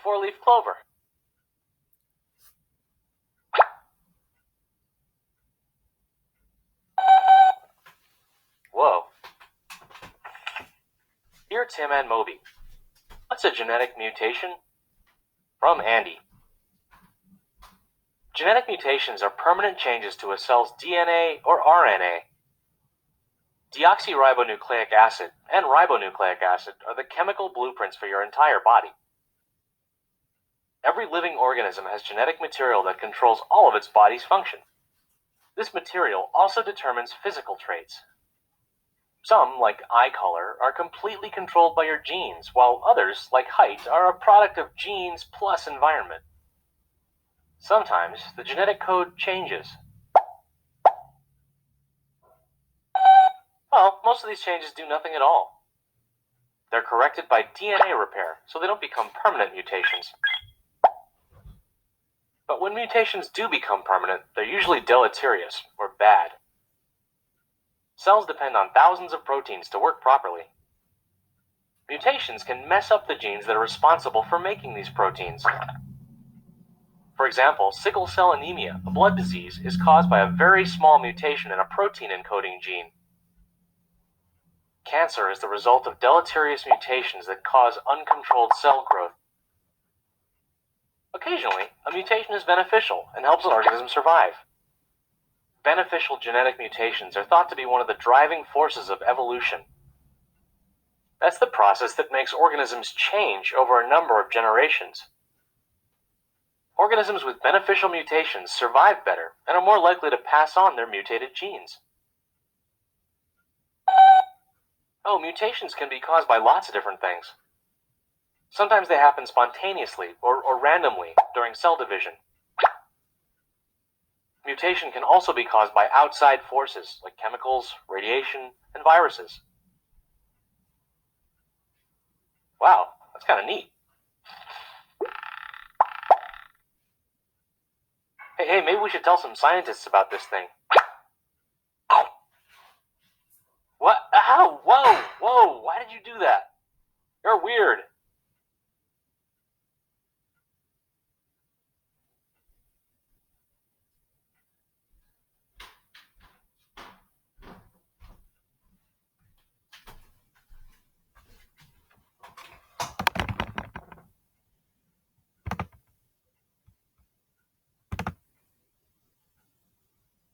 four-leaf clover. Whoa. Dear Tim and Moby, what's a genetic mutation? From Andy. Genetic mutations are permanent changes to a cell's DNA or RNA. Deoxyribonucleic acid and ribonucleic acid are the chemical blueprints for your entire body. Every living organism has genetic material that controls all of its body's function. This material also determines physical traits. Some, like eye color, are completely controlled by your genes, while others, like height, are a product of genes plus environment. Sometimes the genetic code changes. Well, most of these changes do nothing at all. They're corrected by DNA repair, so they don't become permanent mutations. But when mutations do become permanent, they're usually deleterious or bad. Cells depend on thousands of proteins to work properly. Mutations can mess up the genes that are responsible for making these proteins. For example, sickle cell anemia, a blood disease, is caused by a very small mutation in a protein encoding gene. Cancer is the result of deleterious mutations that cause uncontrolled cell growth. Occasionally, a mutation is beneficial and helps an organism survive. Beneficial genetic mutations are thought to be one of the driving forces of evolution. That's the process that makes organisms change over a number of generations. Organisms with beneficial mutations survive better and are more likely to pass on their mutated genes. Oh, mutations can be caused by lots of different things. Sometimes they happen spontaneously or randomly during cell division. Mutation can also be caused by outside forces like chemicals, radiation, and viruses. Wow, that's kind of neat. Hey, maybe we should tell some scientists about this thing. Ow! What? Ow! Whoa! Why did you do that? You're weird.